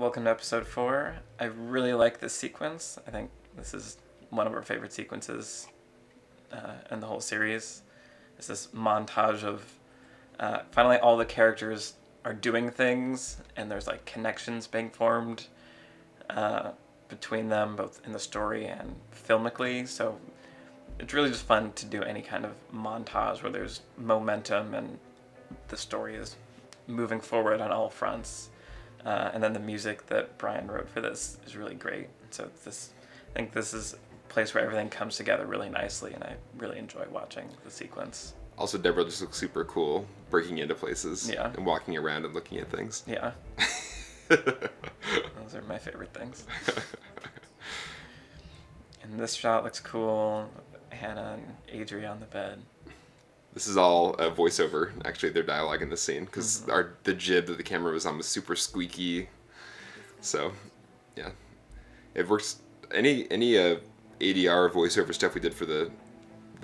welcome to episode 4. I really like this sequence. I think this is one of our favorite sequences in the whole series. It's this montage of finally all the characters are doing things, and there's like connections being formed between them, both in the story and filmically. So it's really just fun to do any kind of montage where there's momentum and the story is moving forward on all fronts. And then the music that Brian wrote for this is really great. So I think this is a place where everything comes together really nicely, and I really enjoy watching the sequence. Also, Deborah just looks super cool, breaking into places Yeah. and walking around and looking at things. Yeah. Those are my favorite things. And this shot looks cool. Hannah and Adria on the bed. This is all a voiceover, actually, their dialogue in this scene, because the jib that the camera was on was super squeaky. So, yeah. It works. Any ADR voiceover stuff we did for the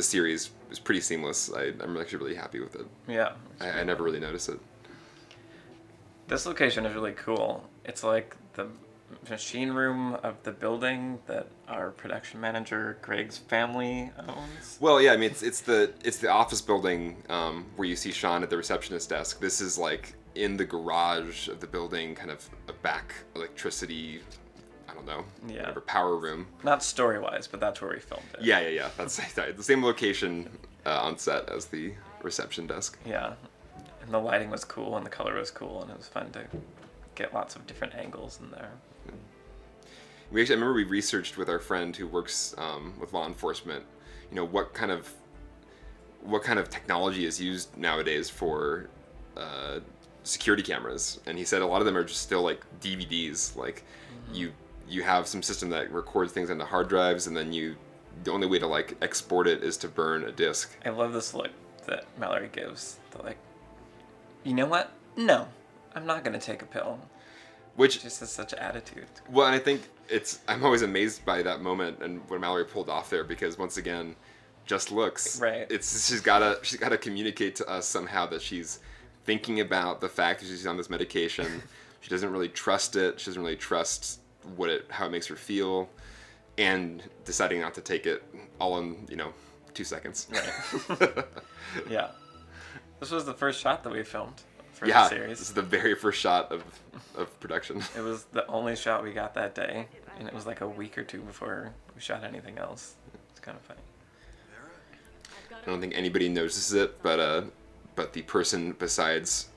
series was pretty seamless. I'm actually really happy with it. Yeah. I never really noticed it. This location is really cool. It's like the machine room of the building that our production manager Greg's family owns. Well, yeah, I mean it's the office building where you see Sean at the receptionist desk. This is like in the garage of the building, kind of a back electricity, I don't know, whatever, power room. Not story-wise, but that's where we filmed it. Yeah. That's the same location on set as the reception desk. Yeah, and the lighting was cool and the color was cool, and it was fun to get lots of different angles in there. I remember we researched with our friend who works with law enforcement, what kind of technology is used nowadays for security cameras, and he said a lot of them are just still like DVDs. Like you have some system that records things onto hard drives, and then the only way to like export it is to burn a disc. I love this look that Mallory gives. The like, you know what? No, I'm not gonna take a pill. Which just has such attitude. Well, and I think I'm always amazed by that moment and what Mallory pulled off there, because once again, just looks. Right. She's gotta communicate to us somehow that she's thinking about the fact that she's on this medication. She doesn't really trust it. She doesn't really trust how it makes her feel, and deciding not to take it all in 2 seconds. Right. Yeah. This was the first shot that we filmed for the series. This is the very first shot of production. It was the only shot we got that day, and it was like a week or two before we shot anything else. It's kind of funny. I don't think anybody notices it, but the person besides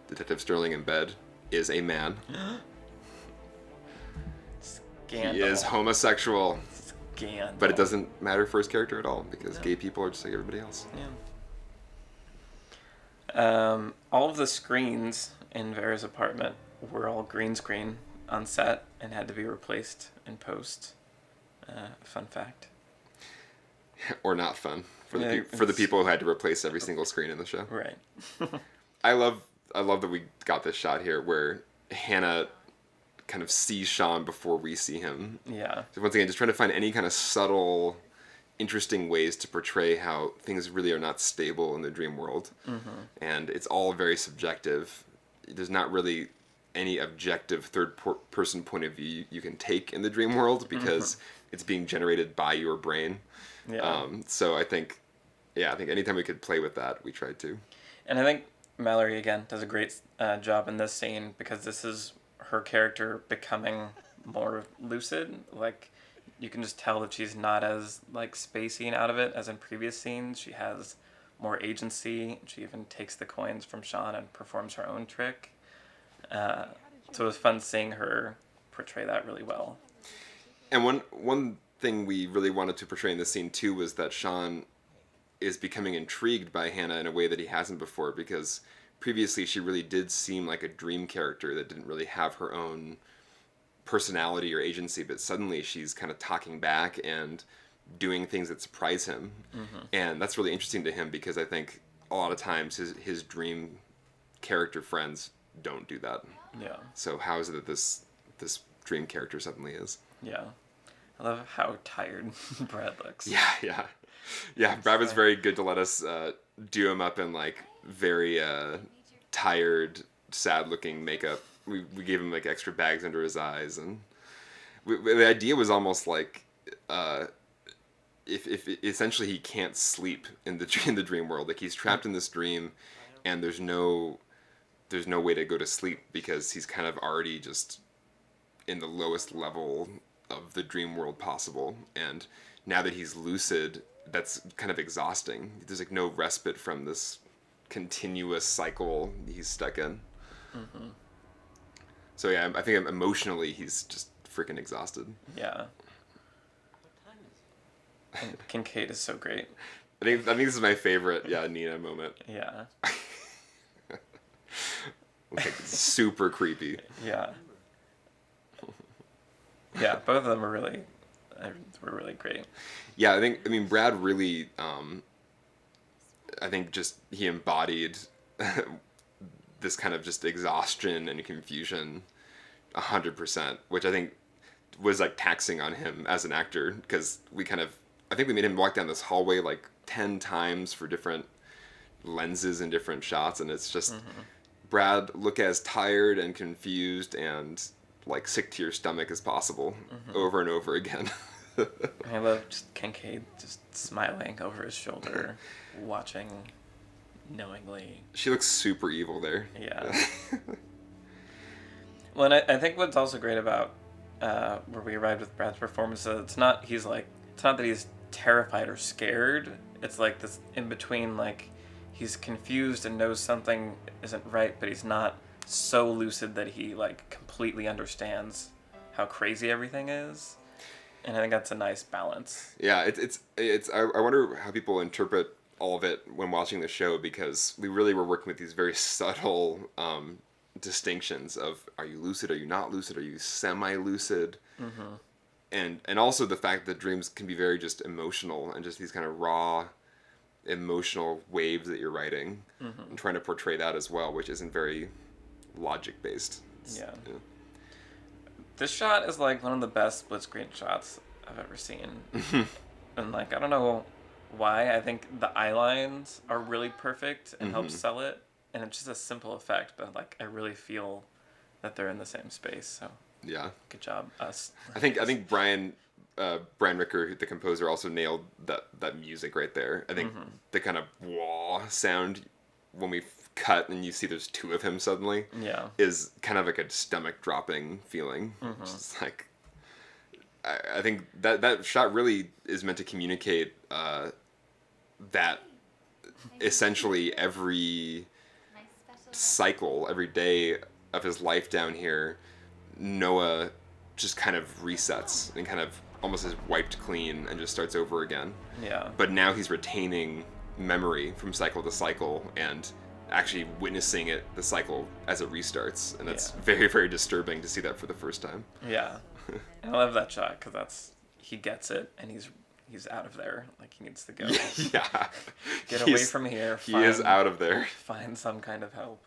Detective Sterling in bed is a man. Scandal. He is homosexual. Scandal. But it doesn't matter for his character at all, because gay people are just like everybody else. Yeah. All of the screens in Vera's apartment were all green screen on set and had to be replaced in post. Fun fact. Or not fun for the people who had to replace every single screen in the show. Right. I love that we got this shot here where Hannah kind of sees Sean before we see him. Yeah. So once again, just trying to find any kind of subtle, interesting ways to portray how things really are not stable in the dream world. And it's all very subjective. There's not really any objective third-person point of view you can take in the dream world, because it's being generated by your brain. Yeah. So I think anytime we could play with that, we tried to. And I think Mallory, again, does a great job in this scene, because this is her character becoming more lucid. Like, you can just tell that she's not as, like, spacey and out of it as in previous scenes. She has more agency. She even takes the coins from Sean and performs her own trick. So it was fun seeing her portray that really well. And one thing we really wanted to portray in this scene, too, was that Sean is becoming intrigued by Hannah in a way that he hasn't before, because previously she really did seem like a dream character that didn't really have her own personality or agency, but suddenly she's kind of talking back and doing things that surprise him. And that's really interesting to him, because I think a lot of times his dream character friends don't do that. Yeah. So how is it that this dream character suddenly is? Yeah. I love how tired Brad looks. Yeah, Brad was very good to let us do him up in like very tired, sad-looking makeup we gave him like extra bags under his eyes, and the idea was almost like if essentially he can't sleep in the dream world, like he's trapped in this dream, and there's no way to go to sleep because he's kind of already just in the lowest level of the dream world possible, and now that he's lucid, that's kind of exhausting. There's like no respite from this continuous cycle he's stuck in. Mm-hmm. So yeah, I think emotionally he's just freaking exhausted. Yeah. And Kincaid is so great. I think this is my favorite, Nina moment. Yeah. Like super creepy. Yeah. Yeah, both of them were really great. Yeah, I mean Brad really I think just he embodied this kind of just exhaustion and confusion 100%, which I think was like taxing on him as an actor, because I think we made him walk down this hallway like 10 times for different lenses and different shots, and it's just Brad, look as tired and confused and like sick to your stomach as possible over and over again. I love just Kincaid just smiling over his shoulder, watching knowingly. She looks super evil there. Yeah. Well, and I think what's also great about where we arrived with Brad's performance is it's not that he's terrified or scared. It's like this in between, like he's confused and knows something isn't right, but he's not so lucid that he like completely understands how crazy everything is. And I think that's a nice balance. Yeah, it's I wonder how people interpret all of it when watching the show, because we really were working with these very subtle distinctions of, are you lucid, are you not lucid, are you semi-lucid? And also the fact that dreams can be very just emotional and just these kind of raw emotional waves that you're writing and trying to portray that as well, which isn't very logic based. Yeah. This shot is like one of the best split screen shots I've ever seen. And like, I don't know why, I think the eye lines are really perfect and help sell it, and it's just a simple effect, but like I really feel that they're in the same space. So yeah, good job, us. I think Brian Ricker, the composer, also nailed that music right there. I think the kind of wah sound when we cut and you see there's two of him suddenly is kind of like a stomach dropping feeling. Just like I think that shot really is meant to communicate that essentially every cycle, every day of his life down here, Noah just kind of resets and kind of almost is wiped clean and just starts over again. Yeah. But now he's retaining memory from cycle to cycle and actually witnessing the cycle as it restarts, and that's very, very disturbing to see that for the first time. Yeah. And I love that shot because he gets it and he's out of there. Like, he needs to go. Yeah. Get away from here. He is out of there. Find some kind of help.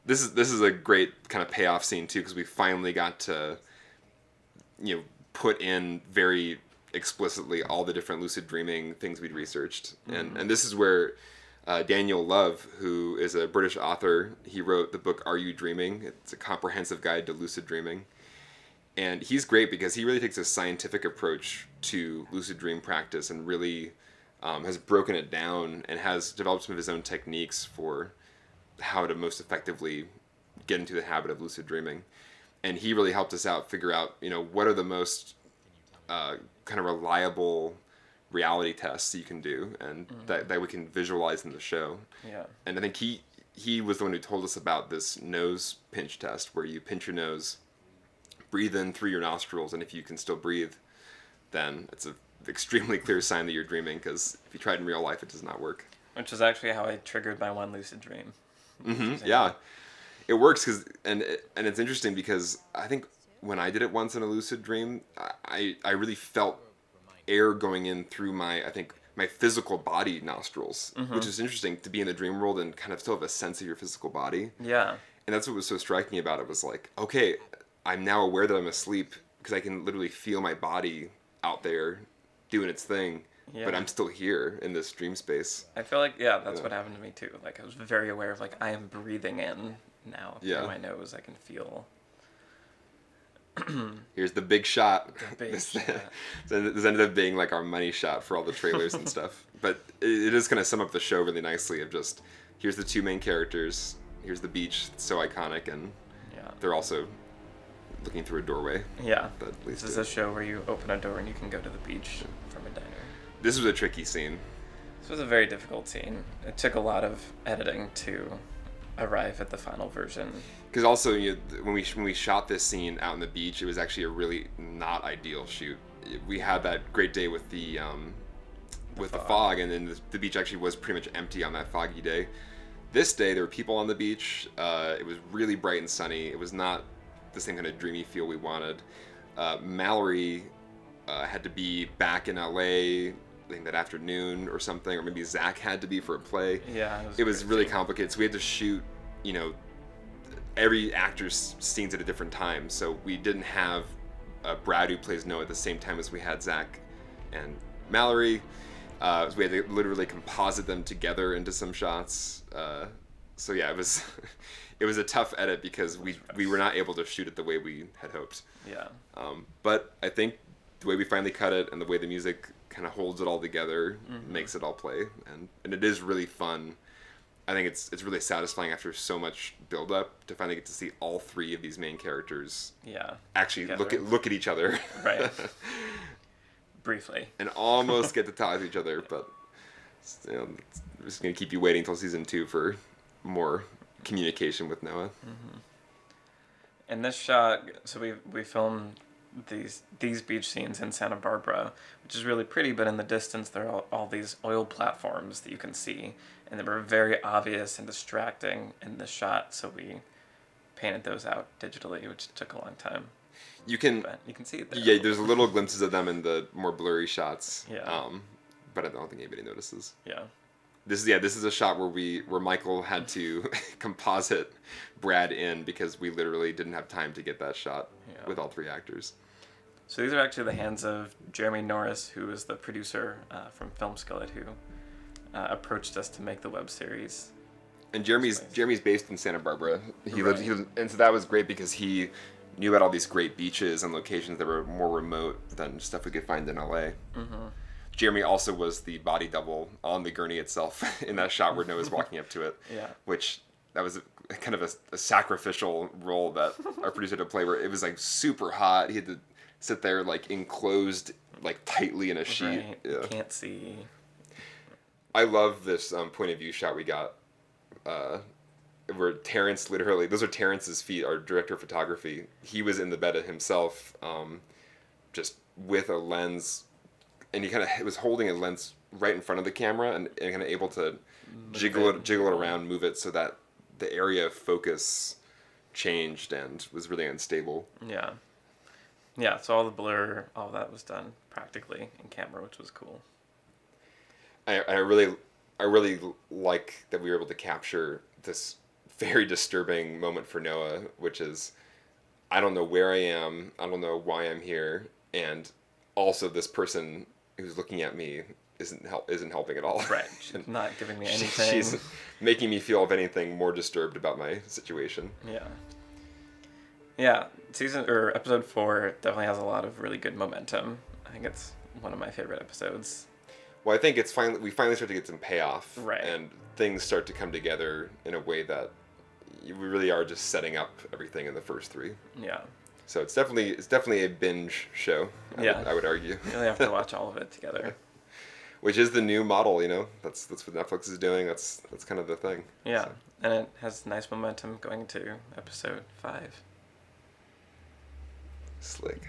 This is a great kind of payoff scene too, because we finally got to, put in very explicitly all the different lucid dreaming things we'd researched, and this is where Daniel Love, who is a British author, he wrote the book Are You Dreaming? It's a comprehensive guide to lucid dreaming. And he's great because he really takes a scientific approach to lucid dream practice and really has broken it down and has developed some of his own techniques for how to most effectively get into the habit of lucid dreaming. And he really helped us out figure out, what are the most kind of reliable reality tests you can do and that we can visualize in the show. Yeah. And I think he was the one who told us about this nose pinch test, where you pinch your nose, breathe in through your nostrils, and if you can still breathe, then it's an extremely clear sign that you're dreaming, because if you try it in real life, it does not work. Which is actually how I triggered my one lucid dream. Yeah. It works and it's interesting because I think when I did it once in a lucid dream, I really felt air going in through my physical body nostrils, which is interesting to be in the dream world and kind of still have a sense of your physical body. Yeah. And that's what was so striking about it, was like, okay, I'm now aware that I'm asleep because I can literally feel my body out there doing its thing, but I'm still here in this dream space. I feel like, that's what happened to me too. Like, I was very aware of, like, I am breathing in now. Yeah. Through my nose, I can feel. Here's the big shot. The big shot. This ended up being like our money shot for all the trailers and stuff. But it is going to sum up the show really nicely of just, here's the two main characters, here's the beach, it's so iconic, and they're also looking through a doorway. Yeah. This is a show where you open a door and you can go to the beach from a diner. This was a tricky scene. This was a very difficult scene. It took a lot of editing to arrive at the final version. Because also, when we shot this scene out on the beach, it was actually a really not ideal shoot. We had that great day with the fog, and then the beach actually was pretty much empty on that foggy day. This day, there were people on the beach. It was really bright and sunny. It was not the same kind of dreamy feel we wanted. Mallory had to be back in LA, I think that afternoon or something, or maybe Zach had to be for a play. Yeah, it was really complicated. So we had to shoot, every actor's scenes at a different time. So we didn't have Brad, who plays Noah, at the same time as we had Zach and Mallory. So we had to literally composite them together into some shots. So yeah, it was it was a tough edit because we were not able to shoot it the way we had hoped. Yeah. But I think the way we finally cut it and the way the music kind of holds it all together makes it all play, and it is really fun. I think it's really satisfying after so much build up to finally get to see all three of these main characters actually look at each other. Right. Briefly. And almost get to talk to each other, but we're just going to keep you waiting until season 2 for more communication with Noah. In this shot, so we filmed these beach scenes in Santa Barbara, which is really pretty, but in the distance there are all these oil platforms that you can see, and they were very obvious and distracting in this shot, so we painted those out digitally, which took a long time. You can see it there. Yeah, there's little glimpses of them in the more blurry shots. Yeah. But I don't think anybody notices. Yeah. This is a shot where Michael had to composite Brad in because we literally didn't have time to get that shot with all three actors. So these are actually the hands of Jeremy Norris, who is the producer from Film Skillet, who approached us to make the web series. And Jeremy's based in Santa Barbara. And so that was great because he knew about all these great beaches and locations that were more remote than stuff we could find in LA. Jeremy also was the body double on the gurney itself in that shot where Noah's walking up to it. Yeah. Which that was kind of a sacrificial role that our producer had to play, where it was like super hot. He had to sit there like enclosed like tightly in a sheet. Right. Yeah. Can't see. I love this point of view shot we got. Where Terrence literally, those are Terrence's feet, our director of photography. He was in the bed himself, just with a lens, and he kind of was holding a lens right in front of the camera and kind of able to jiggle it around, move it so that the area of focus changed and was really unstable. Yeah. Yeah, so all the blur, all that was done practically in camera, which was cool. I really like that we were able to capture this very disturbing moment for Noah, which is, I don't know where I am, I don't know why I'm here, and also this person who's looking at me isn't helping at all. Right, she's not giving me anything. She's making me feel, if anything, more disturbed about my situation. Yeah, episode 4 definitely has a lot of really good momentum. I think it's one of my favorite episodes. Well, I think we finally start to get some payoff, right, and things start to come together in a way that we really are just setting up everything in the first 3. Yeah. So it's definitely a binge show. I would argue. You really have to watch all of it together. Which is the new model, That's what Netflix is doing. That's kind of the thing. Yeah, so. And it has nice momentum going into episode 5. Slick. ...